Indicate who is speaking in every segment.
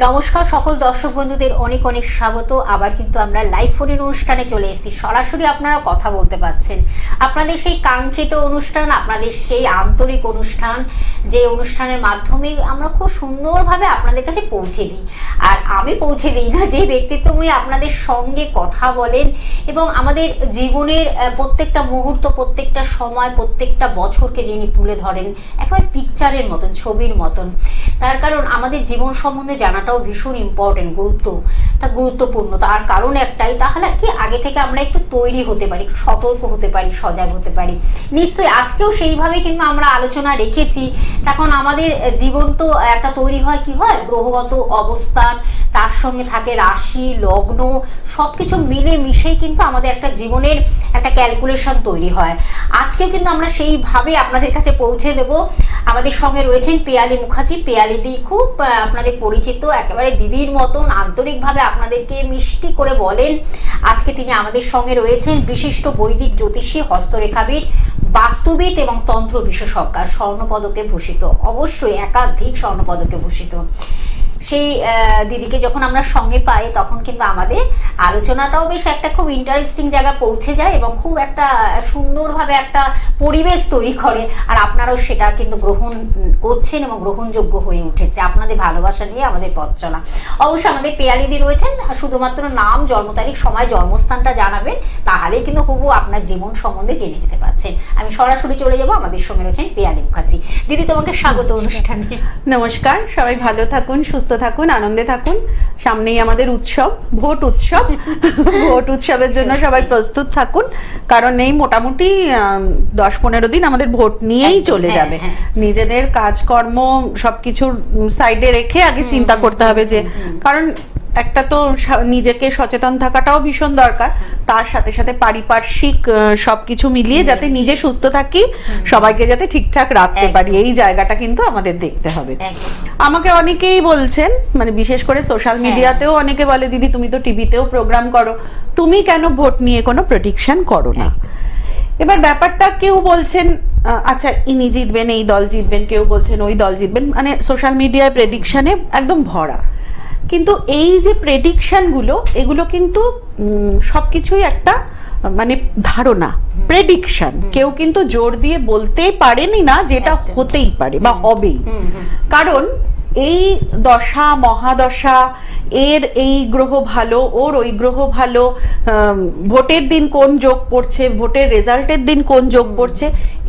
Speaker 1: নমস্কার সকল দর্শক বন্ধুদের অনেক অনেক স্বাগত। আবার কিন্তু আমরা লাইভ ফোনের অনুষ্ঠানে চলে এসেছি। সরাসরি আপনারা কথা বলতে পাচ্ছেন। আপনাদের সেই কাঙ্ক্ষিত অনুষ্ঠান, আপনাদের সেই আন্তরিক অনুষ্ঠান, যে অনুষ্ঠানের মাধ্যমে আমরা খুব সুন্দরভাবে আপনাদের কাছে পৌঁছে দিই। আর আমি পৌঁছে দিই না, যে ব্যক্তিত্বময় আপনাদের সঙ্গে কথা বলেন এবং আমাদের জীবনের প্রত্যেকটা মুহূর্ত, প্রত্যেকটা সময়, প্রত্যেকটা বছরকে যিনি তুলে ধরেন একেবারে পিকচারের মতন, ছবির মতন। তার কারণ আমাদের জীবন সম্বন্ধে জানাটাও ভীষণ ইম্পর্টেন্ট, গুরুত্বপূর্ণ। তার কারণ একটাই, তাহলে কি আগে থেকে আমরা একটু তৈরি হতে পারি, একটু সতর্ক হতে পারি, সজাগ হতে পারি। নিশ্চয়ই আজকেও সেইভাবে কিন্তু আমরা আলোচনা রেখেছি। তখন আমাদের জীবন তো একটা তৈরি হয়, কি হয়, গ্রহগত অবস্থান, তার সঙ্গে থাকে রাশি, লগ্ন, সব কিছু মিলে মিশেই কিন্তু আমাদের একটা জীবনের একটা ক্যালকুলেশন তৈরি হয়। আজকেও কিন্তু আমরা সেইভাবে আপনাদের কাছে পৌঁছে দেব। আমাদের সঙ্গে রয়েছেন পিয়ালি মুখার্জি। পিয়ালিদি খুব আপনাদের পরিচিত, একেবারে দিদির মতন আন্তরিকভাবে আপনাদেরকে মিষ্টি করে বলেন। আজকে তিনি আমাদের সঙ্গে রয়েছেন, বিশিষ্ট বৈদিক জ্যোতিষী, হস্তরেখাবিদ, বাস্তুবিদ এবং তন্ত্র বিশেষজ্ঞ, স্বর্ণপদকে ভূষিত, অবশ্যই একাধিক স্বর্ণপদকে ভূষিত। সেই দিদিকে যখন আমরা সঙ্গে পাই তখন কিন্তু আমাদের আলোচনাটাও বেশ একটা খুব ইন্টারেস্টিং জায়গায় পৌঁছে যায় এবং খুব একটা সুন্দরভাবে একটা পরিবেশ তৈরি করে। আর আপনারাও সেটা কিন্তু গ্রহণ করছেন এবং গ্রহণযোগ্য হয়ে উঠেছে। আপনাদের ভালোবাসা নিয়ে আমাদের পথ চলা। অবশ্যই আমাদের পেয়ালিদি রয়েছেন, শুধুমাত্র নাম, জন্ম তারিখ, সময়, জন্মস্থানটা জানাবেন, তাহলেই কিন্তু হুবহু আপনার জীবন সম্বন্ধে জেনে যেতে পারছেন। আমি সরাসরি চলে যাব, আমাদের সঙ্গে রয়েছেন পিয়ালি মুখার্জি। দিদি, তোমাকে স্বাগত অনুষ্ঠানে।
Speaker 2: নমস্কার, সবাই ভালো থাকুন, সুস্থ থাকুন, আনন্দে থাকুন। সামনেই আমাদের উৎসব, ভোট উৎসব। ভোট উৎসবের জন্য সবাই প্রস্তুত থাকুন, কারণ এই মোটামুটি 10-15 দিন আমাদের ভোট নিয়েই চলে যাবে। নিজেদের কাজকর্ম সবকিছুর সাইডে রেখে আগে চিন্তা করতে হবে, যে কারণ একটা তো নিজেকে সচেতন থাকাটাও ভীষণ দরকার, তার সাথে সাথে পারিপার্শ্বিক সবকিছু মিলিয়ে যাতে নিজে সুস্থ থাকি, সবাইকে যাতে ঠিকঠাক রাখতে পারি, এই জায়গাটা কিন্তু আমাদের দেখতে হবে। আমাকে অনেকেই বলছেন, মানে বিশেষ করে সোশ্যাল মিডিয়াতেও অনেকে বলে, দিদি তুমি তো টিভিতেও প্রোগ্রাম করো, তুমি কেন ভোট নিয়ে কোনো প্রেডিকশন করো না? এবার ব্যাপারটা, কেউ বলছেন আচ্ছা ইনি জিতবেন, এই দল জিতবেন, কেউ বলছেন ওই দল জিতবেন, মানে সোশ্যাল মিডিয়ায় প্রেডিকশনে একদম ভরা। কিন্তু এই যে প্রেডিকশনগুলো, এগুলো কিন্তু সবকিছুই একটা মানে ধারণা, প্রেডিকশন। কেউ কিন্তু জোর দিয়ে বলতেই পারেনি না যেটা হতেই পারে বা হবেই। কারণ এই দশা মহাদশা, এর এই গ্রহ ভালো, ওর ওই গ্রহ ভালো, ভোটের দিন কোন যোগ পড়ছে, ভোটের রেজাল্টের দিন কোন যোগ পড়ছে,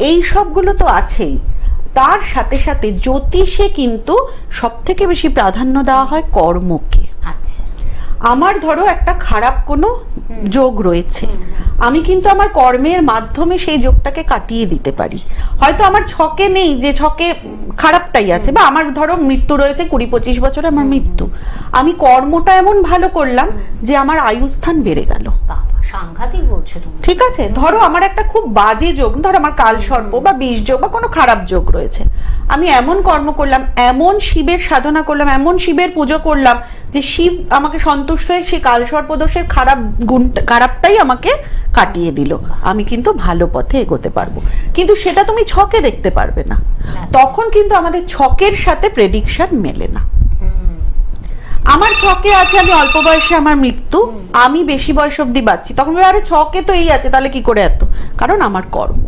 Speaker 2: এই সবগুলো তো আছেই। তার সাথে সাথে জ্যোতিষে কিন্তু সব থেকে বেশি প্রাধান্য দেওয়া হয় কর্মকে।
Speaker 1: আচ্ছা,
Speaker 2: আমার ধরো একটা খারাপ কোনো যোগ রয়েছে, আমি কিন্তু আমার কর্মের মাধ্যমে সেই যোগটাকে কাটিয়ে দিতে পারি। হয়তো আমার ছকে নেই যে ছকে খারাপটাই আছে, বা আমার ধরো মৃত্যু রয়েছে 20-25 বছরে আমার মৃত্যু, আমি কর্মটা এমন ভালো করলাম যে আমার আয়ুস্থান বেড়ে গেল।
Speaker 1: সাংঘাতিক বলছো তুমি।
Speaker 2: ঠিক আছে, ধরো আমার একটা খুব বাজে যোগ, ধরো আমার কাল সর্প বা বিষ যোগ বা কোনো খারাপ যোগ রয়েছে, আমি এমন কর্ম করলাম, এমন শিবের সাধনা করলাম, এমন শিবের পুজো করলাম যে শিব আমাকে সন্তুষ্ট হয়ে সেই কাল সর্পদোষের খারাপটাই আমাকে কাটিয়ে দিল, আমি কিন্তু ভালো পথে এগোতে পারবো। কিন্তু সেটা তুমি ছকে দেখতে পারবে না, তখন কিন্তু আমাদের ছকের সাথে প্রেডিকশন মেলে না। আমার ছকে আছে আমি অল্প বয়সে আমার মৃত্যু, আমি বেশি বয়স অব্দি বাঁচছি, তখন আরে ছকে তো এই আছে, তাহলে কি করে এত? কারণ আমার কর্ম।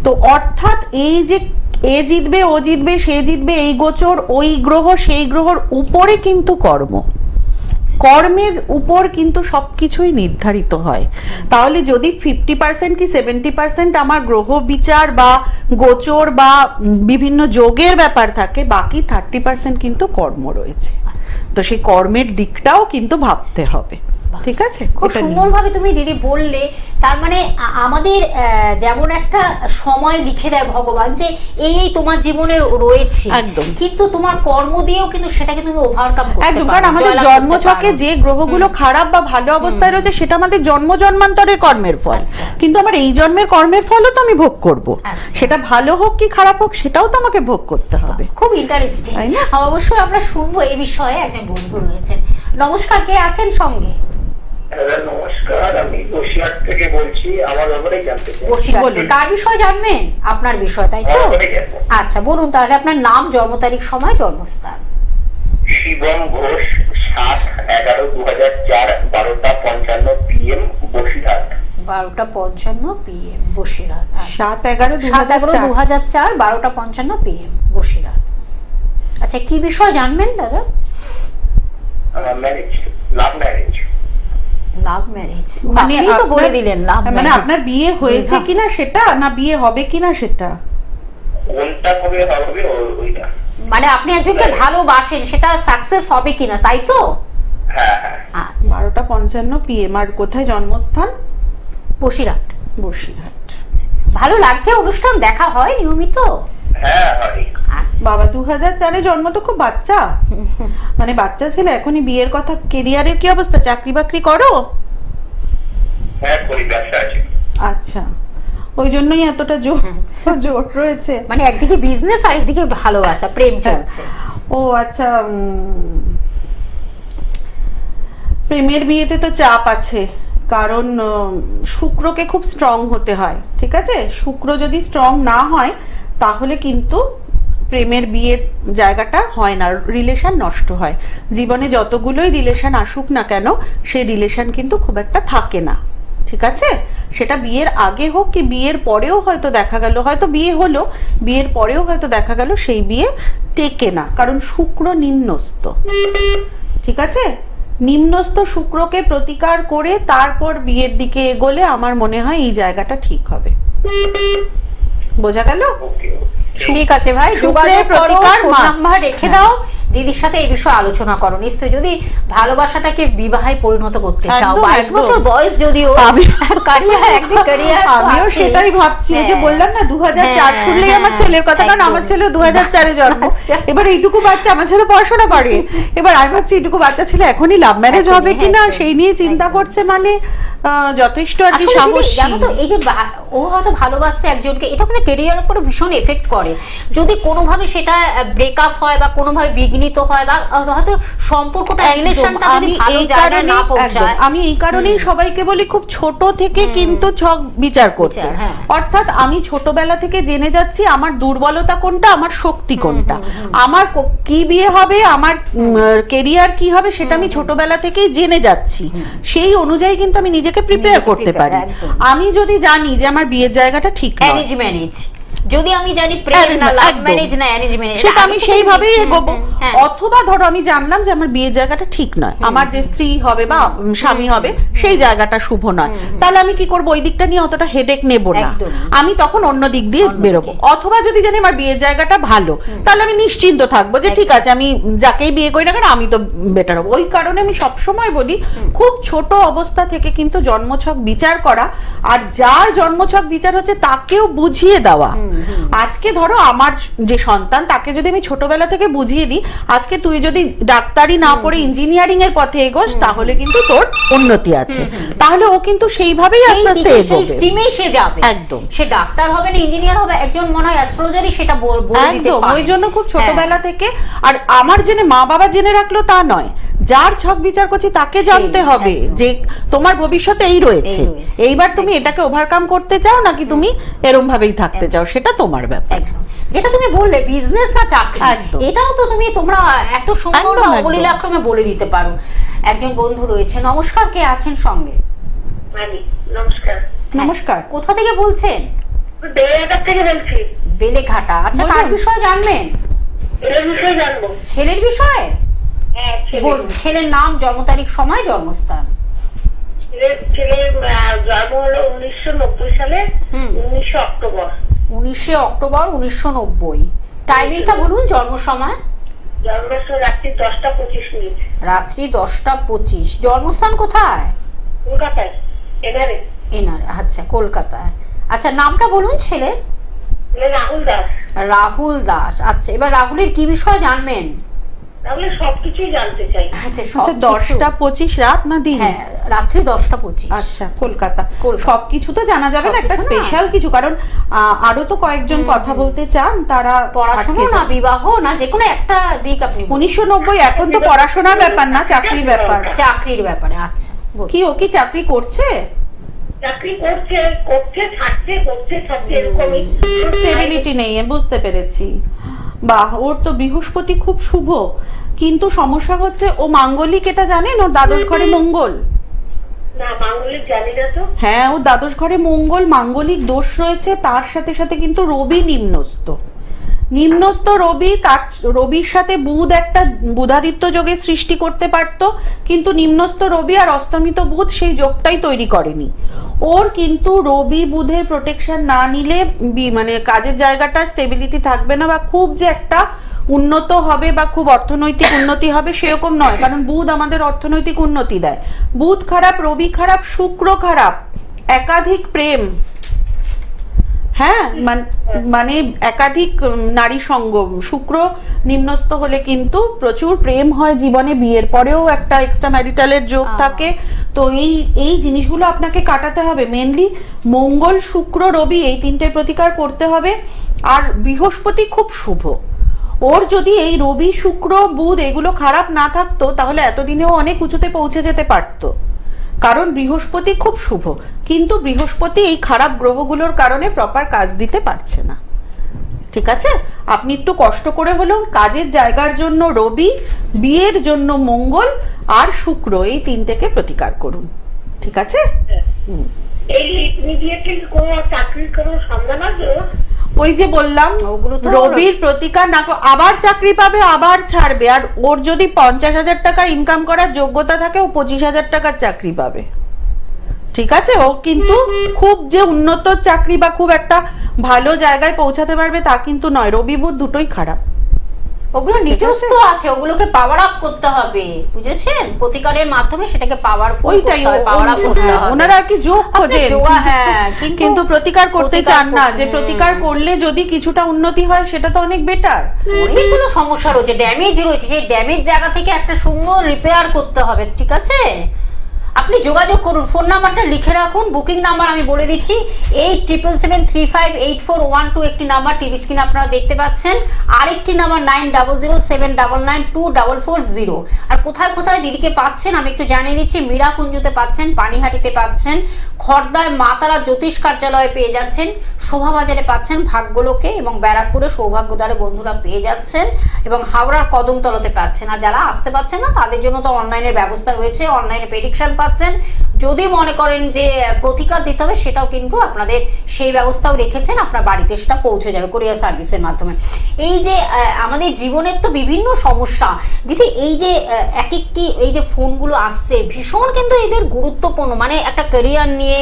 Speaker 2: তো অর্থাৎ এই যে এ জিতবে, ও জিতবে, সে জিতবে, এই গোচর, ওই গ্রহ, সেই গ্রহর উপরে কিন্তু কর্ম, কর্মের উপর কিন্তু সবকিছুই নির্ধারিত হয়। তাহলে যদি 50% কি 70% আমার গ্রহ বিচার বা গোচর বা বিভিন্ন যোগের ব্যাপার থাকে, বাকি 30% কিন্তু কর্ম রয়েছে। তো সেই কর্মের দিকটাও কিন্তু ভাবতে হবে। ঠিক আছে,
Speaker 1: খুব সুন্দরভাবে তুমি দিদি বললে। তার মানে আমাদের যেমন একটা সময় লিখে দেয় ভগবান যে এই তোমার জীবনে রয়েছে,
Speaker 2: একদম,
Speaker 1: কিন্তু তোমার কর্ম দিয়েও কিন্তু সেটাকে তুমি ওভারকাম করতে পারো।
Speaker 2: একদম, কারণ আমাদের জন্মছকে যে গ্রহগুলো খারাপ বা ভালো অবস্থায় রয়েছে সেটা আমাদের জন্ম জন্মান্তরের কর্মের ফল। কিন্তু আমার এই জন্মের কর্মের ফলও তো আমি ভোগ করব, সেটা ভালো হোক কি খারাপ হোক সেটাও তো আমাকে ভোগ করতে হবে।
Speaker 1: খুব ইন্টারেস্টিং। অবশ্যই আমরা শুনবো এই বিষয়ে। একজন বন্ধু রয়েছেন। নমস্কার, কে আছেন সঙ্গে?
Speaker 3: নমস্কার, আমি বসিরহাট থেকে বলছি। আমার ব্যাপারে জানতে চাই।
Speaker 1: বসিরহাট, কার বিষয় জানবেন? আপনার বিষয়, তাই তো? আচ্ছা বলুন তাহলে আপনার নাম, জন্ম তারিখ, সময়, জন্মস্থান।
Speaker 3: Shivam Ghosh, 7/11/2004, 12:55 PM, Basirhat.
Speaker 1: 12:55 PM Basirhat.
Speaker 2: 7/11/2004
Speaker 1: 12:55 PM Basirhat. আচ্ছা, কি বিষয় জানবেন দাদা?
Speaker 3: Marriage, love marriage.
Speaker 1: Love marriage,
Speaker 2: মানে
Speaker 1: আপনি তো বলে
Speaker 2: আপনার-
Speaker 1: দিলেন লাভ
Speaker 2: মানে
Speaker 1: ম্যারেজ।
Speaker 2: আপনার বিয়ে হয়েছে কিনা সেটা, না বিয়ে হবে কিনা সেটা?
Speaker 3: কোনটা কবে হবে ওইটা?
Speaker 1: মানে আপনি একজনকে ভালোবাসেন, সেটা সাকসেস হবে কিনা, তাই তো?
Speaker 3: হ্যাঁ হ্যাঁ।
Speaker 1: আচ্ছা,
Speaker 2: 12:55 PM। আর কোথায় জন্মস্থান?
Speaker 1: বসিরহাট।
Speaker 2: বসিরহাট।
Speaker 1: ভালো লাগছে, অনুষ্ঠান দেখা হয় নিয়মিত?
Speaker 3: হ্যাঁ হয়।
Speaker 1: আচ্ছা,
Speaker 2: বাবা, 2004-এ জন্ম তো খুব বাচ্চা, মানে বাচ্চা ছেলে, এখনই বিয়ের কথা। কেরিয়ারের কি অবস্থা? চাকরি বাকরি করো?
Speaker 3: হ্যাঁ করি, ব্যবসা আছে।
Speaker 2: আচ্ছা, ওই জন্যই এতটা
Speaker 1: আচ্ছা।
Speaker 2: জোর রয়েছে।
Speaker 1: মানে একদিকে বিজনেস আর একদিকে ভালোবাসা, প্রেম চলছে।
Speaker 2: ও আচ্ছা, প্রেমের বিয়েতে তো চাপ আছে, কারণ শুক্রকে খুব স্ট্রং হতে হয়, ঠিক আছে? শুক্র যদি স্ট্রং না হয় তাহলে কিন্তু প্রেমের বিয়ের জায়গাটা হয় না, রিলেশন নষ্ট হয়। জীবনে যতগুলোই রিলেশন আসুক না কেন, সেই রিলেশন কিন্তু খুব একটা থাকে না, ঠিক আছে? সেটা বিয়ের আগে হোক কি বিয়ের পরেও হয়তো দেখা গেল, হয়তো বিয়ে হলো, বিয়ের পরেও হয়তো দেখা গেল সেই বিয়ে টেকে না, কারণ শুক্র নিম্নস্থ, ঠিক আছে? নিম্নস্থ শুক্রকে প্রতিকার করে তারপর বিয়ের দিকে এগোলে আমার মনে হয় এই জায়গাটা ঠিক হবে। বোঝা গেল?
Speaker 3: ওকে।
Speaker 1: ঠিক আছে ভাই,
Speaker 2: শুক্রের
Speaker 1: যোগাযোগ করো,
Speaker 2: প্রতিকার
Speaker 1: ফোন
Speaker 2: must।
Speaker 1: নাম্বার রেখে দাও, দিদির সাথে এই বিষয়ে আলোচনা করো। নিশ্চয়ই যদি ভালোবাসাটাকে বিবাহে পরিণত করতে চাও,
Speaker 2: একদম,
Speaker 1: 22
Speaker 2: একদম।
Speaker 1: বছর বয়স যদিও, ক্যারিয়ার একদিন ক্যারিয়ার
Speaker 2: আমিও সেটাই ভাবছি। ওই যে বললাম না, 2004 শুনলেই আমার ছেলের কথা, কারণ আমার ছেলে 2004-এ জন্ম।
Speaker 1: আচ্ছা।
Speaker 2: এবার এইটুকু বাচ্চা, আমার ছেলে পড়াশোনা করে, এবার আমি ভাবছি এইটুকু বাচ্চা ছেলে এখনই লাভ ম্যারেজ
Speaker 1: একদমই,
Speaker 2: হবে কিনা
Speaker 1: একদম,
Speaker 2: সেই নিয়ে চিন্তা
Speaker 1: একদম।
Speaker 2: করছে, মানে যথেষ্ট আর কি
Speaker 1: আসলে দিদি,
Speaker 2: সাহসী।
Speaker 1: জানো তো, এই যে ও হয়তো ভালোবাসছে একজনকে, এটা কিন্তু ক্যারিয়ারের উপরে ভীষণ এফেক্ট করে। যদি কোনোভাবে সেটা ব্রেকআপ হয় বা কোনোভাবে বিঘ্নিত হয়, বা হয়তো সম্পর্কটা,
Speaker 2: একদম,
Speaker 1: রিলেশনটা যদি
Speaker 2: আমি
Speaker 1: ভালো
Speaker 2: এই
Speaker 1: জায়গায় না
Speaker 2: কারণেই-
Speaker 1: পৌঁছায়।
Speaker 2: একদম, আমি এই কারণেই সবাইকে বলি খুব ছোট থেকে কিন্তু ছক বিচার করতে।
Speaker 1: বিচার, হ্যাঁ।
Speaker 2: অর্থাৎ আমি ছোটবেলা থেকে জেনে যাচ্ছি আমার দুর্বলতা কোনটা, আমার শক্তি কোনটা, আমার কি বিয়ে হবে, আমার কেরিয়ার কি হবে, সেটা আমি ছোটবেলা থেকেই জেনে যাচ্ছি। সেই অনুযায়ী কিন্তু আমি নিজেকে প্রিপেয়ার
Speaker 1: নিজেকে
Speaker 2: করতে
Speaker 1: prepare,
Speaker 2: পারি।
Speaker 1: একদম।
Speaker 2: আমি যদি জানি যে আমার বিয়ের জায়গাটা ঠিক নয়,
Speaker 1: অ্যারেঞ্জ ম্যারেজ, যদি আমি জানি প্রেম না লাভ
Speaker 2: একদম।
Speaker 1: ম্যারেজ না অ্যারেঞ্জ ম্যারেজ,
Speaker 2: সেটা আমি সেইভাবেই এগোবো।
Speaker 1: হ্যাঁ।
Speaker 2: অথবা ধরো আমি জানলাম যে আমার বিয়ের জায়গাটা ঠিক নয়, আমার যে স্ত্রী হবে বা স্বামী হবে সেই জায়গাটা শুভ নয়, তাহলে আমি কি করবো? ওই দিকটা নিয়ে অতটা হেডেক নেব না,
Speaker 1: একদম।
Speaker 2: আমি তখন অন্য দিক দিয়ে
Speaker 1: অন্য
Speaker 2: বেরোবো।
Speaker 1: দিকে।
Speaker 2: অথবা যদি জানি আমার বিয়ের জায়গাটা ভালো, তাহলে আমি নিশ্চিন্ত থাকবো যে ঠিক আছে, আমি যাকেই বিয়ে করি না কেন আমি তো বেটার হবো। ওই কারণে আমি সবসময় বলি খুব ছোট অবস্থা থেকে কিন্তু জন্মছক বিচার করা, আর যার জন্মছক বিচার হচ্ছে তাকেও বুঝিয়ে দেওয়া। আজকে ধরো আমার যে সন্তান, তাকে যদি আমি ছোটবেলা থেকে বুঝিয়ে দিই, আজকে তুই যদি ডাক্তারি না পড়ে ইঞ্জিনিয়ারিং এর পথে এগোস, তাহলে কিন্তু তোর উন্নতি আছে, তাহলে ও কিন্তু সেইভাবেই
Speaker 1: সেই
Speaker 2: আস্তে আস্তে
Speaker 1: দিকে, সেই
Speaker 2: এগোবে।
Speaker 1: স্ট্রিমেই সে যাবে।
Speaker 2: একদম।
Speaker 1: সে ডাক্তার হবে না ইঞ্জিনিয়ার হবে, একজন মনে হয় অ্যাস্ট্রোলজারই সেটা বলে দিতে
Speaker 2: একদম,
Speaker 1: পারে।
Speaker 2: ওই জন্য খুব
Speaker 1: হ্যাঁ।
Speaker 2: ছোটবেলা থেকে। আর আমার জেনে মা বাবা জেনে রাখলো তা নয়, যার ছক বিচার করছি তাকে
Speaker 1: সেই,
Speaker 2: জানতে হবে
Speaker 1: একদম।
Speaker 2: যে তোমার ভবিষ্যতে এই রয়েছে,
Speaker 1: এই রয়েছে।
Speaker 2: এইবার তুমি এটাকে ওভারকাম করতে চাও নাকি তুমি এরম ভাবেই থাকতে চাও, সেটা তোমার ব্যাপার।
Speaker 1: একদম। যেটা তুমি বললে বিজনেস না চাকরি,
Speaker 2: একদম।
Speaker 1: এটাও তো তোমরা এত সুন্দর
Speaker 2: একদম,
Speaker 1: না
Speaker 2: একদম।
Speaker 1: অবলীলাক্রমে বলে দিতে পারো। একজন বন্ধু রয়েছে, নমস্কার, কে আছেন সঙ্গে?
Speaker 3: নমস্কার।
Speaker 2: নমস্কার।
Speaker 1: কোথা থেকে বলছেন?
Speaker 3: বেড়াঘাট থেকে বলছি।
Speaker 1: বেলেঘাটা। আচ্ছা, কার
Speaker 2: বলুন।
Speaker 1: বিষয়ে জানবেন?
Speaker 3: এর বিষয়ে জানবো।
Speaker 1: ছেলের বিষয়ে
Speaker 3: হ্যাঁ,
Speaker 1: বলুন। ছেলের নাম, জন্ম তারিখ, সময়, জন্মস্থান।
Speaker 3: ছেলের জন্ম হলো 1990 সালে, 19 অক্টোবর।
Speaker 1: 19 অক্টোবর 1990। টাইমিংটা বলুন, জন্ম সময়।
Speaker 3: জন্ম রাত্রি 10:25।
Speaker 1: রাত্রি 10:25। জন্মস্থান কোথায়?
Speaker 3: কলকাতায়, এনারে।
Speaker 1: এনারে, আচ্ছা, কলকাতায়। আচ্ছা, নামটা বলুন ছেলের।
Speaker 3: রাহুল দাস।
Speaker 1: রাহুল দাস। আচ্ছা, এবার রাহুলের কি বিষয় জানবেন?
Speaker 3: তাহলে সবকিছুই জানতে চাই।
Speaker 1: আচ্ছা,
Speaker 2: আচ্ছা,
Speaker 1: সবকিছু।
Speaker 2: 10:25 রাত না দিন?
Speaker 1: হ্যাঁ, রাত্রি 10:25।
Speaker 2: আচ্ছা, কলকাতা।
Speaker 1: কলকাতা।
Speaker 2: সবকিছু তো জানা যাবে না, একটা
Speaker 1: সবকিছু না।
Speaker 2: স্পেশাল কিছু, কারণ আরো তো কয়েকজন কথা বলতে চান, তারা
Speaker 1: পড়াশোনা
Speaker 2: আটকে
Speaker 1: না
Speaker 2: যান।
Speaker 1: বিবাহ না, যে কোনো একটা দিক আপনি বলুন।
Speaker 2: 1990 এখন তো পড়াশোনার ব্যাপার না, চাকরির ব্যাপার।
Speaker 1: চাকরির ব্যাপারে। আচ্ছা, বলুন।
Speaker 2: কি ও কি চাকরি করছে?
Speaker 3: চাকরি করছে, ছাড়ছে, এরকমই।
Speaker 2: স্টেবিলিটি নেই, বুঝতে পেরেছি। বাহ, ওর তো বৃহস্পতি খুব শুভ, কিন্তু সমস্যা হচ্ছে ও মাঙ্গলিক, এটা জানেন? ওর দ্বাদশ ঘরে মঙ্গল।
Speaker 3: না, মাঙ্গলিক জানি না তো।
Speaker 2: হ্যাঁ, ওর দ্বাদশ ঘরে মঙ্গল, মাঙ্গলিক দোষ রয়েছে, তার সাথে সাথে কিন্তু রবি নিম্নস্থ রবি, তার রবির সাথে বুধ একটা বুধাদিত্য যোগের সৃষ্টি করতে পারতো, কিন্তু নিম্নস্থ রবি আর অস্তমিত বুধ সেই যোগটাই তৈরি করেনি। ওর কিন্তু রবি বুধের প্রোটেকশন না নিলে মানে কাজের জায়গাটা স্টেবিলিটি থাকবে না, বা খুব যে একটা উন্নত হবে বা খুব অর্থনৈতিক উন্নতি হবে সেরকম নয়, কারণ বুধ আমাদের অর্থনৈতিক উন্নতি দেয়। বুধ খারাপ, রবি খারাপ, শুক্র খারাপ, একাধিক প্রেম, হ্যাঁ, মানে একাধিক নারী সঙ্গম, শুক্র নিম্নস্থ হলে কিন্তু প্রচুর প্রেম হয় জীবনে, বিয়ের পরেও একটা এক্সট্রা ম্যারিটালের যোগ থাকে। তো এই জিনিসগুলো আপনাকে কাটাতে হবে। মেনলি মঙ্গল, শুক্র, রবি এই তিনটের প্রতিকার করতে হবে। আর বৃহস্পতি খুব শুভ, ওর যদি এই রবি শুক্র বুধ এগুলো খারাপ না থাকতো তাহলে এতদিনেও অনেক উঁচুতে পৌঁছে যেতে পারতো, কারণ বৃহস্পতি খুব শুভ। কিন্তু বৃহস্পতি এই খারাপ গ্রহগুলোর কারণে প্রপার কাজ দিতে পারছে না। ঠিক আছে, আপনি একটু কষ্ট করে হলেও কাজের জায়গার জন্য রবি, বিয়ের জন্য মঙ্গল আর শুক্র, এই তিনটেকে প্রতিকার করুন। ঠিক আছে?
Speaker 3: এই ইমিডিয়েটলি কোনো চাকরির কোনো সন্ধান আছে?
Speaker 2: ওই যে বললাম, রবির প্রতিকার না আবার চাকরি পাবে, আবার ছাড়বে। আর ওর যদি 50,000 টাকা ইনকাম করার যোগ্যতা থাকে, ও 25,000 টাকার চাকরি পাবে। ঠিক আছে, ও কিন্তু খুব যে উন্নত চাকরি বা খুব একটা ভালো জায়গায় পৌঁছাতে পারবে তা কিন্তু নয়। রবি বুধ দুটোই খারাপ।
Speaker 1: ওগুলো নিজস্ব আছে, ওগুলোকে পাওয়ার আপ করতে হবে, বুঝেছেন? প্রতিকারের মাধ্যমে সেটাকে পাওয়ারফুল করতে হবে, পাওয়ার আপ করতে হবে।
Speaker 2: ওনারা আর কি যোগ খোঁজে,
Speaker 1: হ্যাঁ,
Speaker 2: কিন্তু প্রতিকার করতে চান না, যে প্রতিকার করলে যদি কিছুটা উন্নতি হয় সেটা তো অনেক বেটার।
Speaker 1: অনেকগুলো সমস্যা রয়েছে, ড্যামেজ রয়েছে, সেই ড্যামেজ জায়গা থেকে একটা সুন্দর রিপেয়ার করতে হবে। ঠিক আছে, আপনি যোগাযোগ করুন, ফোন নাম্বারটা লিখে রাখুন, বুকিং নাম্বার আমি বলে দিচ্ছি 8777358412, একটি নাম্বার টিভি স্ক্রিনে আপনারা দেখতে পাচ্ছেন, আরেকটি নাম্বার 9007992440। আর কোথায় কোথায় দিদিকে পাচ্ছেন আমি একটু জানিয়ে দিচ্ছি। মীরাকুঞ্জতে পাচ্ছেন, পানিহাটিতে পাচ্ছেন, খড়দায় মা তারা জ্যোতিষ কার্যালয়ে পেয়ে যাচ্ছেন, শোভাবাজারে পাচ্ছেন ভাগ্যলোকে, এবং ব্যারাকপুরে সৌভাগ্যদ্বারে বন্ধুরা পেয়ে যাচ্ছেন, এবং হাওড়ার কদমতলাতে পাচ্ছেন। আর যারা আসতে পাচ্ছেন না তাদের জন্য তো অনলাইনের ব্যবস্থা রয়েছে, অনলাইনে প্রেডিকশন পাচ্ছেন। যদি মনে করেন যে প্রতিকার দিতে হবে, সেটাও কিন্তু আপনাদের সেই ব্যবস্থাও রেখেছেন, আপনার বাড়িতে সেটা পৌঁছে যাবে কুরিয়ার সার্ভিসের মাধ্যমে। এই যে আমাদের জীবনের তো বিভিন্ন সমস্যা দিদি, এই যে এক একটি এই যে ফোনগুলো আসছে ভীষণ কিন্তু এদের গুরুত্বপূর্ণ, মানে একটা ক্যারিয়ার নিয়ে,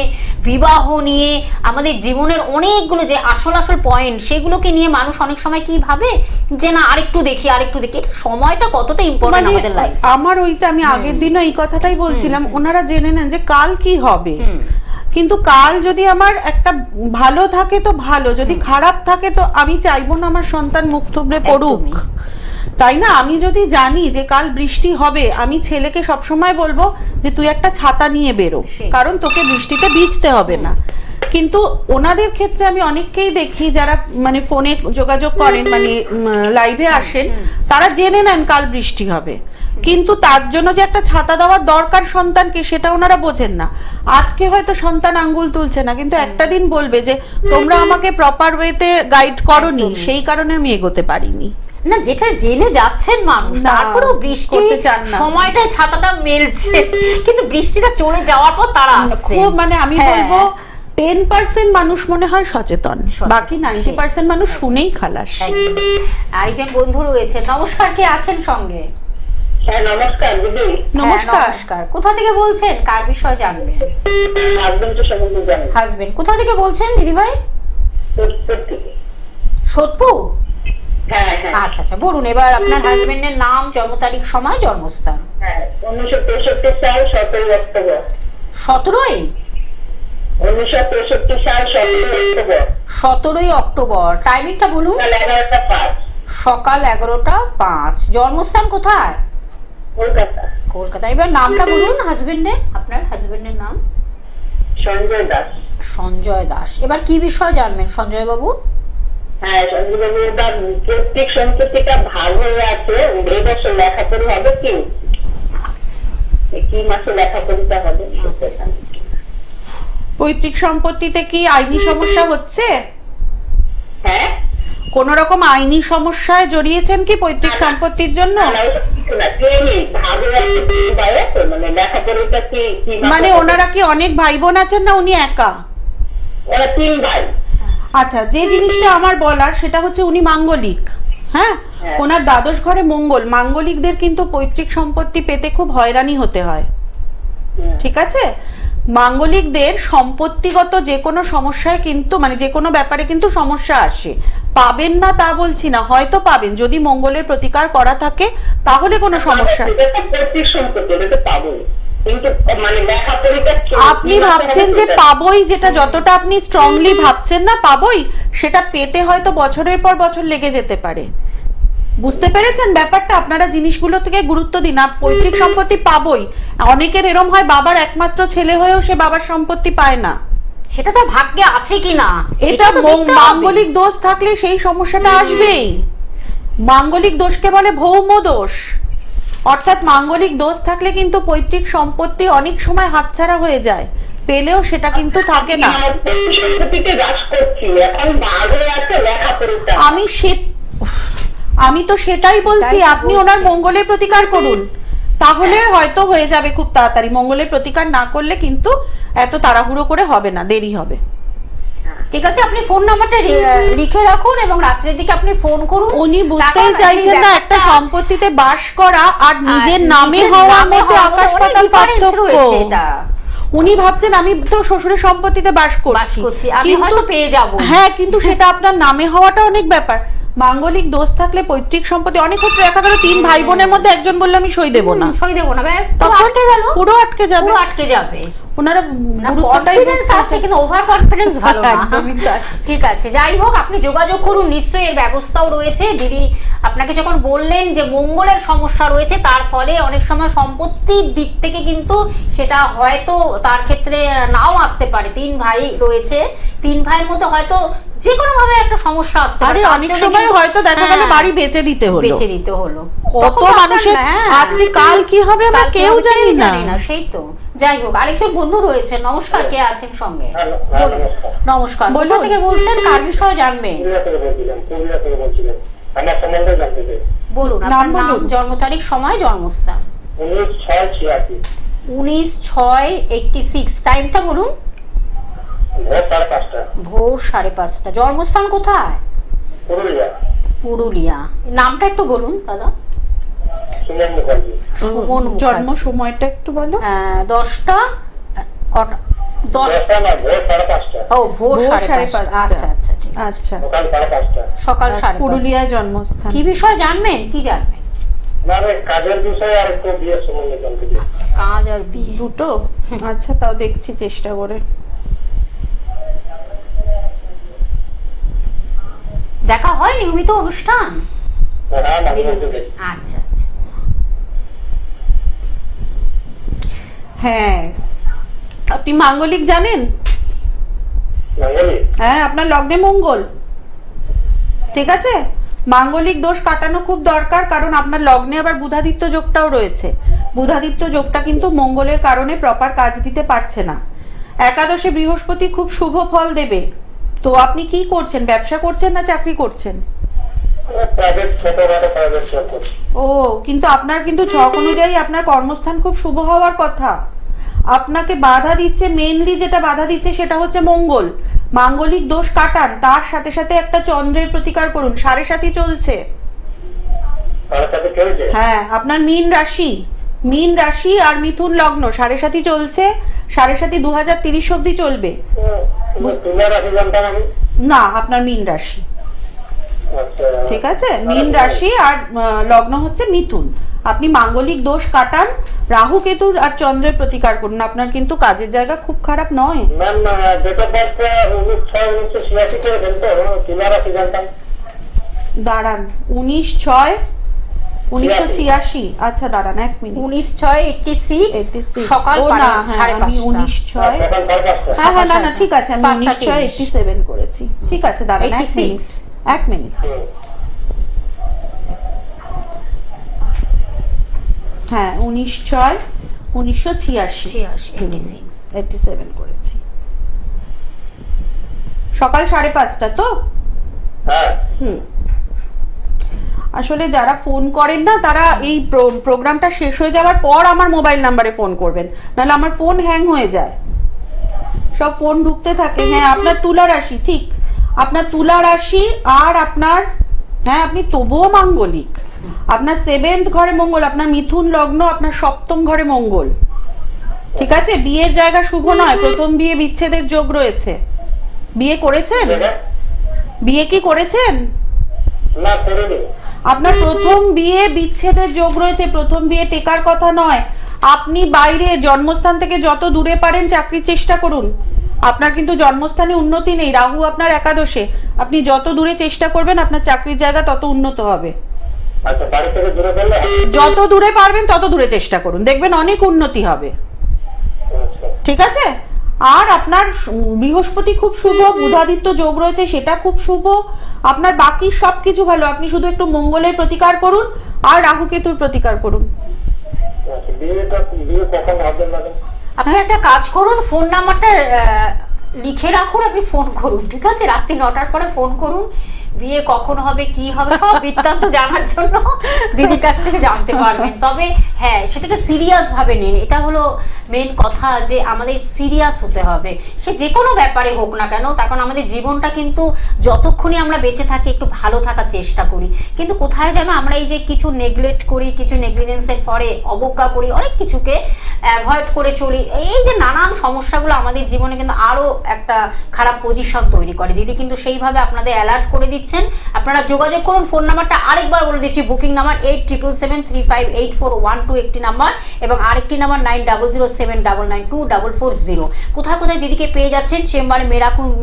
Speaker 1: বিবাহ নিয়ে, আমাদের জীবনের অনেকগুলো যে আসল পয়েন্ট, সেগুলোকে নিয়ে মানুষ অনেক সময় কি ভাবে যে না আরেকটু দেখি। এটা সময়টা কতটা ইম্পর্টেন্ট আমাদের লাইফ।
Speaker 2: আমার ওইটা আমি আগের দিনও এই কথাটাই বলছিলাম, ওনারা জেনে নেন যে কাল কি হবে, কিন্তু কাল যদি আমার একটা ভালো থাকে তো ভালো, যদি খারাপ থাকে তো আমি চাইবো না আমার সন্তান মুখ থুবড়ে পড়ুক, তাই না? আমি যদি জানি যে কাল বৃষ্টি হবে, আমি ছেলেকে সবসময় বলবো যে তুই একটা ছাতা নিয়ে বেরো, কারণ তোকে বৃষ্টিতে ভিজতে হবে না। কিন্তু ওনাদের ক্ষেত্রে আমি অনেককেই দেখি যারা মানে ফোনে যোগাযোগ করেন, মানে লাইভে আসেন, তারা জেনে নেন কাল বৃষ্টি হবে, কিন্তু তার জন্য যে একটা ছাতা দেওয়ার দরকার সন্তানকে, সেটা ওনারা বোঝেন না। আজকে হয়তো সন্তান আঙ্গুল তুলছে না, কিন্তু একটা দিন বলবে যে তোমরা আমাকে প্রপার ওয়েতে গাইড করোনি, সেই কারণে আমি এগোতে পারিনি।
Speaker 1: না, যেটা জেনে যাচ্ছেন মানুষ, তারপরেও বৃষ্টি সময়টায় ছাতাটা মেলছে, কিন্তু বৃষ্টিটা চলে যাওয়ার পর তারা আসছে।
Speaker 2: খুব মানে আমি বলবো 10% মানুষ মনে হয় সচেতন, বাকি 90% মানুষ শুনেই খালাস।
Speaker 1: আরেকজন বন্ধু রয়েছে, নমস্কার, কে আছেন সঙ্গে?
Speaker 3: হ্যাঁ, নমস্কার দিদি।
Speaker 1: নমস্কার, কোথা থেকে বলছেন, কার বিষয় জানবেন? হাজবেন্ড। কোথা থেকে বলছেন দিদি ভাই? সোদপুর। আচ্ছা আচ্ছা, বলুন এবার আপনার হাজবেন্ডের নাম, জন্ম তারিখ, সময়, জন্মস্থান।
Speaker 3: 1963 সাল 17 অক্টোবর।
Speaker 1: 17ই
Speaker 3: 1963 সাল 17 অক্টোবর।
Speaker 1: 17ই অক্টোবর। টাইমিংটা বলুন। সকাল 11টা 5। জন্মস্থান কোথায়?
Speaker 3: কলকাতা।
Speaker 1: কলকাতা। এবার নামটা বলুন হাজবেন্ডের, আপনার হাজবেন্ডের নাম?
Speaker 3: সঞ্জয় দাস।
Speaker 1: সঞ্জয় দাস। এবার কি বিষয় জানবেন সঞ্জয় বাবু?
Speaker 3: হ্যাঁ, সঞ্জয় বাবু, তার পৈতৃক সম্পত্তিটা ভাগ হয়ে আছে, এই বছর লেখাপড়া হবে কি?
Speaker 1: আচ্ছা,
Speaker 3: কি মাসে লেখাপড়িটা হবে?
Speaker 2: পৈতৃক সম্পত্তিতে কি আইনি সমস্যা হচ্ছে?
Speaker 3: হ্যাঁ,
Speaker 2: কোন রকম আইনি সমস্যায় জড়িয়েছেন কি পৈতৃক সম্পত্তির জন্য?
Speaker 3: না, ওসব কিছু না, প্রেমই, ভাবে আছে, তিন ভাই আছে, মানে লেখাপড়াটা কি
Speaker 2: মানে ওনারা কি অনেক ভাই বোন আছেন না উনি একা?
Speaker 3: ওরা তিন ভাই।
Speaker 2: আচ্ছা, যে জিনিসটা আমার বলার সেটা হচ্ছে উনি মাঙ্গলিক। হ্যাঁ, ওনার দ্বাদশ ঘরে মঙ্গল। মাঙ্গলিকদের কিন্তু পৈতৃক সম্পত্তি পেতে খুব হয়রানি হতে হয়, ঠিক আছে? মাঙ্গলিকদের সম্পত্তিগত যে কোনো সমস্যায় কিন্তু মানে যে কোনো ব্যাপারে কিন্তু সমস্যা আসে। পাবেন না তা বলছি না, হয়তো পাবেন যদি মঙ্গলের প্রতিকার করা থাকে, তাহলে কোনো সমস্যা।
Speaker 3: পৈতৃক সম্পত্তি এটা তো পাবোই, কিন্তু মানে লেখাপড়াটা
Speaker 2: আপনি ভাবছেন যে পাবোই, যেটা যতটা আপনি স্ট্রংলি ভাবছেন না পাবোই, সেটা পেতে হয়তো বছরের পর বছর লেগে যেতে পারে। বুঝতে পেরেছেন ব্যাপারটা? আপনারা জিনিসগুলো থেকে গুরুত্ব দিন। আর পৈতৃক সম্পত্তি পাবোই, অনেকের এরম হয় বাবার একমাত্র ছেলে হয়েও সে বাবার সম্পত্তি পায় না।
Speaker 1: সেটা তো ভাগ্যে আছে কিনা
Speaker 2: এটা
Speaker 1: তো দেখতে হবে।
Speaker 2: মাঙ্গলিক দোষ থাকলে সেই সমস্যাটা আসবেই। মাঙ্গলিক দোষকে বলে ভৌম দোষ। অর্থাৎ মাঙ্গলিক দোষ থাকলে কিন্তু পৈতৃক সম্পত্তি অনেক সময় হাতছাড়া হয়ে যায়, পেলেও সেটা কিন্তু থাকে না।
Speaker 3: সম্পত্তিতে হ্রাস করছি, এখন ভাগে আছে লেখাপড়াটা।
Speaker 2: আমি তো সেটাই বলছি, আপনি ওনার মঙ্গলের প্রতিকার করুন, তাহলে হয়তো হয়ে যাবে খুব তাড়াতাড়ি। মঙ্গলের প্রতিকার না করলে কিন্তু এত তাড়াহুড়ো করে হবে না, দেরি হবে।
Speaker 1: ঠিক আছে, আপনি ফোন নাম্বারটা লিখে রাখুন এবং রাত্রের দিকে আপনি ফোন করুন।
Speaker 2: উনি বুঝতেই চাইছেন না একটা সম্পত্তিতে বাস করা আর নিজের নামে হওয়ার মধ্যে আকাশ পাতাল পার্থক্য। উনি ভাবছেন আমি তো শ্বশুরের সম্পত্তিতে বাস করছি,
Speaker 1: আমি হয়তো পেয়ে যাব।
Speaker 2: হ্যাঁ, কিন্তু সেটা আপনার নামে হওয়াটা অনেক ব্যাপার। মাঙ্গলিক দোষ থাকলে পৈতৃক সম্পত্তি অনেক ক্ষেত্রে দেখা গেল তিন ভাই বোনের মধ্যে একজন বললো আমি সই দেবো না,
Speaker 1: ব্যাস
Speaker 2: তখন
Speaker 1: আটকে গেল,
Speaker 2: পুরো আটকে
Speaker 1: যাবে।
Speaker 2: ওনারা
Speaker 1: কনফিডেন্স আছে কিন্তু ওভার কনফিডেন্স ভালো না।
Speaker 2: একদমই তাই।
Speaker 1: ঠিক আছে, যাই হোক, আপনি যোগাযোগ করুন, নিশ্চয়ই এর ব্যবস্থাও রয়েছে। দিদি আপনাকে যখন বললেন যে মঙ্গলের সমস্যা রয়েছে, তার ফলে অনেক সময় সম্পত্তির দিক থেকে কিন্তু সেটা হয়তো তার ক্ষেত্রে নাও আসতে পারে। তিন ভাই রয়েছে, তিন ভাইয়ের মধ্যে হয়তো যে কোনো ভাবে একটা সমস্যা আসতে পারে।
Speaker 2: অনেক সময় হয়তো দেখা গেল বাড়ি বেচে দিতে হলো। কত মানুষের আজকে কাল কি হবে আমরা কেউ জানি না।
Speaker 1: সেই তো, যাই হোক, আরেকজন বন্ধু রয়েছে। নমস্কার, কে আছেন সঙ্গে? বলুন। নমস্কার, কোথা থেকে বলছেন, কার বিষয়ে জানবেন? বলুন আপনার নাম, জন্ম তারিখ, সময়, জন্মস্থান। 19/6/86। টাইমটা বলুন। ভোর 5:30। জন্মস্থান কোথায়? পুরুলিয়া। নামটা একটু বলুন দাদা। সুমন মুখার্জি।
Speaker 2: জন্ম সময়টা একটু বলো।
Speaker 1: 10টা কটা? 10টা না, ভোর 5:30। ও, ভোর 5:30। আচ্ছা আচ্ছা, ঠিক আছে।
Speaker 2: আচ্ছা,
Speaker 1: সকাল 5:30।
Speaker 2: পুরুলিয়ায় জন্মস্থান।
Speaker 1: কি বিষয় জানবেন? কি জানবেন?
Speaker 3: কাজের বিষয় আর একটু বিয়ের সম্বন্ধে জানতে চাই।
Speaker 1: আচ্ছা, কাজ আর বিয়ে
Speaker 2: দুটো? আচ্ছা, তাও দেখছি চেষ্টা করে।
Speaker 1: দেখা হয় নিয়মিত অনুষ্ঠান? আচ্ছা আচ্ছা।
Speaker 2: হ্যাঁ, আপনি মাঙ্গলিক জানেন? হ্যাঁ, আপনার লগ্নে মঙ্গল, ঠিক আছে? মাঙ্গলিক দোষ কাটানো খুব দরকার, কারণ আপনার লগ্নে আবার বুধাদিত্য যোগটাও রয়েছে। বুধাদিত্য যোগটা কিন্তু মঙ্গলের কারণে প্রপার কাজ দিতে পারছে না। একাদশে বৃহস্পতি খুব শুভ ফল দেবে। তো আপনি কি করছেন, ব্যবসা করছেন না চাকরি করছেন? ও, কিন্তু আপনার কিন্তু ছক অনুযায়ী আপনার কর্মস্থান খুব শুভ হওয়ার কথা। আপনাকে বাধা দিচ্ছে, মেইনলি যেটা বাধা দিচ্ছে সেটা হচ্ছে মঙ্গল। মাঙ্গলিক দোষ কাটান, তার সাথে সাথে একটা চন্দ্রের প্রতিকার করুন। 7.5 চলছে। হ্যাঁ, আপনার মীন রাশি আর মিথুন লগ্ন 7.5 চলছে। 7.5 2030 অব্দি চলবে। না, আপনার মীন রাশি, ঠিক আছে? মীন রাশি আর লগ্ন হচ্ছে মিথুন। আপনি মাঙ্গলিক দোষ কাটান, রাহু কেতু আর চন্দ্রের প্রতিকার করুন। আপনার কিন্তু কাজের জায়গা খুব খারাপ নয়। দাঁড়ান, 19/6/1986। আচ্ছা দাঁড়ান 1 মিনিট।
Speaker 1: 19/6/86 সকাল 5:30।
Speaker 2: 19/6। হ্যাঁ, না ঠিক আছে, আমি 19/6/87 করেছি। ঠিক আছে, দাঁড়ান 1 মিনিট। হ্যাঁ, 19/6/1986 করেছি। সকাল 5:30 তো?
Speaker 3: হ্যাঁ।
Speaker 2: আসলে যারা ফোন করেন না তারা এই প্রোগ্রামটা শেষ হয়ে যাওয়ার পর আমার মোবাইল নাম্বারে ফোন করবেন, নাহলে আমার ফোন হ্যাং হয়ে যায়, সব ফোন ঢুকতে থাকে। হ্যাঁ, আপনার তুলা রাশি, ঠিক, আপনার তুলা রাশি, আর আপনার, হ্যাঁ আপনি তবুও মাঙ্গলিক, আপনার 7th ঘরে মঙ্গল, আপনার মিথুন লগ্ন, আপনার 7ম ঘরে মঙ্গল, ঠিক আছে। বিয়ের জায়গা শুভ নয়, প্রথম বিয়ে বিচ্ছেদের যোগ রয়েছে। বিয়ে করেছেন? বিয়ে কি করেছেন?
Speaker 3: না, করিনি।
Speaker 2: আপনার প্রথম বিয়ে বিচ্ছেদের যোগ রয়েছে, প্রথম বিয়ে টেকার কথা নয়। আপনি বাইরে জন্মস্থান থেকে যত দূরে পারেন চাকরির চেষ্টা করুন। আপনার কিন্তু জন্মস্থানে উন্নতি নেই, রাহু আপনার একাদশে। আপনি যত দূরে চেষ্টা করবেন আপনার চাকরির জায়গা তত উন্নত হবে।
Speaker 3: আচ্ছা, বাড়ি থেকে দূরে গেলে?
Speaker 2: যত দূরে পারবেন তত দূরে চেষ্টা করুন, দেখবেন অনেক উন্নতি হবে,
Speaker 3: আচ্ছা।
Speaker 2: ঠিক আছে। আর আপনার বৃহস্পতি খুব শুভ, বুধাদিত্য যোগ রয়েছে, সেটা খুব শুভ। আপনার বাকি সবকিছু ভালো, আপনি শুধু একটু মঙ্গলের প্রতিকার করুন আর রাহু কেতুর প্রতিকার করুন।
Speaker 3: আচ্ছা, বিয়ে কখন হবে ম্যাডাম?
Speaker 1: আপনি একটা কাজ করুন, ফোন নাম্বারটা লিখে রাখুন, আপনি ফোন করুন, ঠিক আছে, রাত্রি 9টার পরে ফোন করুন। বিয়ে কখন হবে, কি হবে, সব বৃত্তান্ত জানার জন্য দিদির কাছ থেকে জানতে পারবেন। তবে হ্যাঁ, সেটাকে সিরিয়াস ভাবে নিন, এটা হলো মেন কথা, যে আমাদের সিরিয়াস হতে হবে, সে যে কোনো ব্যাপারে হোক না কেন। তার কারণ আমাদের জীবনটা কিন্তু যতক্ষণই আমরা বেঁচে থাকি একটু ভালো থাকার চেষ্টা করি, কিন্তু কোথায় যেন আমরা এই যে কিছু নেগলেক্ট করি, কিছু নেগলিজেন্সের ফলে অবজ্ঞা করি, অনেক কিছুকে অ্যাভয়েড করে চলি। এই যে নানান সমস্যাগুলো আমাদের জীবনে কিন্তু আরও একটা খারাপ পজিশন তৈরি করে। দিদি কিন্তু সেইভাবে আপনাদের অ্যালার্ট করে দিচ্ছেন। আপনারা যোগাযোগ করুন। ফোন নাম্বারটা আরেকবার বলে দিচ্ছি, বুকিং নাম্বার 8777358412 একটি নাম্বার, এবং আরেকটি নাম্বার 9007992440। কোথায় কোথায় দিদিকে পেয়ে যাচ্ছেন? চেম্বারে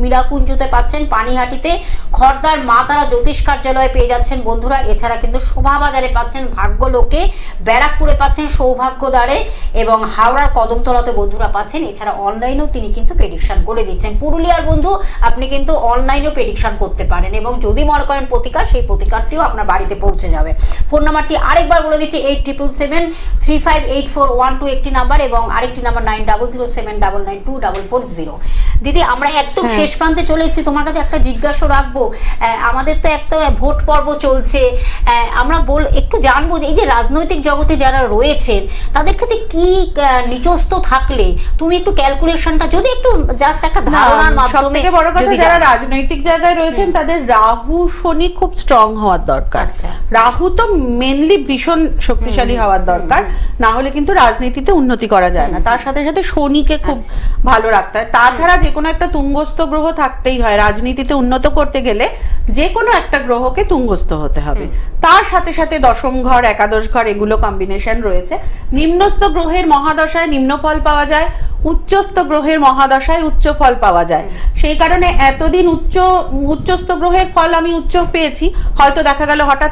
Speaker 1: মীরাকুঞ্জতে পাচ্ছেন, পানিহাটিতে খড়দার মা তারা জ্যোতিষ কার্যালয়ে পেয়ে যাচ্ছেন বন্ধুরা। এছাড়া কিন্তু শোভাবাজারে পাচ্ছেন ভাগ্যলোকে, ব্যারাকপুরে পাচ্ছেন সৌভাগ্যদ্বারে, এবং হাওড়ার কদমতলাতে বন্ধুরা পাচ্ছেন। এছাড়া অনলাইনেও তিনি কিন্তু প্রেডিকশন করে দিচ্ছেন। পুরুলিয়ার বন্ধু আপনি কিন্তু অনলাইনেও প্রেডিকশন করতে পারেন, এবং যদি মনে করেন প্রতিকার, সেই প্রতিকারটিও আপনার বাড়িতে পৌঁছে যাবে। ফোন নাম্বারটি আরেকবার বলে দিচ্ছি, 8777358412 একটি নাম্বার, এবং আরেকটি নাম্বার 9007992440। দিদি, আমরা একদম শেষ প্রান্তে চলে এসেছি, তোমার কাছে একটা জিজ্ঞাসা রাখবো। আমাদের তো একটা ভোট পর্ব চলছে, আমরা একটু জানবো যে এই যে রাজনৈতিক জগতে যারা রয়েছেন তাদের ক্ষেত্রে কি নিচস্ত থাকলে তুমি একটু ক্যালকুলেশনটা যদি একটু জাস্ট একটা ধারণার মাধ্যমে।
Speaker 2: সবথেকে বড় কথা, যারা রাজনৈতিক জায়গায় রয়েছেন তাদের রাহু শনি খুব স্ট্রং হওয়ার দরকার। রাহু তো মেনলি ভীষণ শক্তিশালী হওয়ার দরকার, না হলে কিন্তু রাজনীতিতে উন্নতি করা যায় না। তার সাথে সাথে শনিকে খুব ভালো রাখতে হয়। তাছাড়া যে কোনো একটা তুঙ্গস্থ গ্রহ থাকতেই হয়, রাজনীতিতে উন্নত করতে গেলে যে কোনো একটা গ্রহকে তুঙ্গস্থ হতে হবে। তার সাথে সাথে দশম ঘর, একাদশ ঘর, এগুলো কম্বিনেশন রয়েছে। নিম্নস্থ গ্রহের মহাদশায় নিম্ন ফল পাওয়া যায়, উচ্চস্থ গ্রহের মহাদশায় উচ্চ ফল পাওয়া যায়। সেই কারণে এতদিন উচ্চস্থ গ্রহের ফল আমি উচ্চ পেয়েছি, হয়তো দেখা গেল হঠাৎ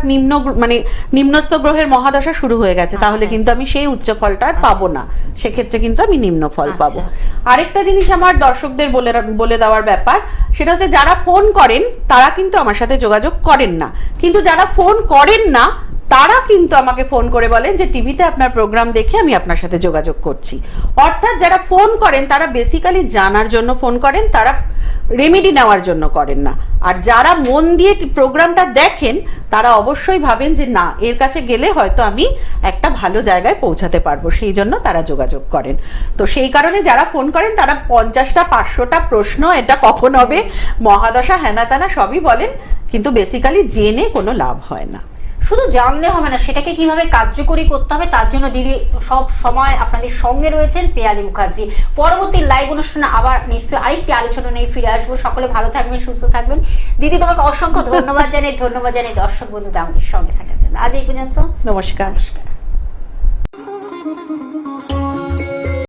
Speaker 2: নিম্নস্থ গ্রহের মহাদশা শুরু হয়ে গেছে, তাহলে কিন্তু আমি সেই উচ্চ ফলটা আর পাবো না, সেক্ষেত্রে কিন্তু আমি নিম্ন ফল পাবো। আরেকটা জিনিস আমার দর্শকদের বলে দেওয়ার ব্যাপার, সেটা হচ্ছে যারা ফোন করেন তারা কিন্তু আমার সাথে যোগাযোগ করেন না, কিন্তু যারা ফোন করেন না তারা কিন্তু আমাকে ফোন করে বলেন যে টিভিতে আপনার প্রোগ্রাম দেখে আমি আপনার সাথে যোগাযোগ করছি। অর্থাৎ যারা ফোন করেন তারা বেসিক্যালি জানার জন্য ফোন করেন, তারা রেমেডি নেওয়ার জন্য করেন না। আর যারা মন দিয়ে প্রোগ্রামটা দেখেন তারা অবশ্যই ভাবেন যে না, এর কাছে গেলে হয়তো আমি একটা ভালো জায়গায় পৌঁছাতে পারবো, সেই জন্য তারা যোগাযোগ করেন। তো সেই কারণে যারা ফোন করেন তারা 50টা 500টা প্রশ্ন, এটা কখন হবে, মহাদশা, হ্যানা ত্যানা সবই বলেন, কিন্তু বেসিক্যালি জেনে কোনো লাভ হয় না।
Speaker 1: শুধু জানলে হবে না, সেটাকে কিভাবে কার্যকরী করতে হবে তার জন্য দিদি সব সময় আপনাদের সঙ্গে রয়েছেন, পিয়ালি মুখার্জি। পরবর্তী লাইভ অনুষ্ঠানে আবার নিশ্চয়ই আরেকটি আলোচনা নিয়ে ফিরে আসবো। সকলে ভালো থাকবেন, সুস্থ থাকবেন। দিদি, তোমাকে অসংখ্য ধন্যবাদ জানাই দর্শক বন্ধুদের আমাদের সঙ্গে থাকার জন্য। আজ এই পর্যন্ত,
Speaker 2: নমস্কার।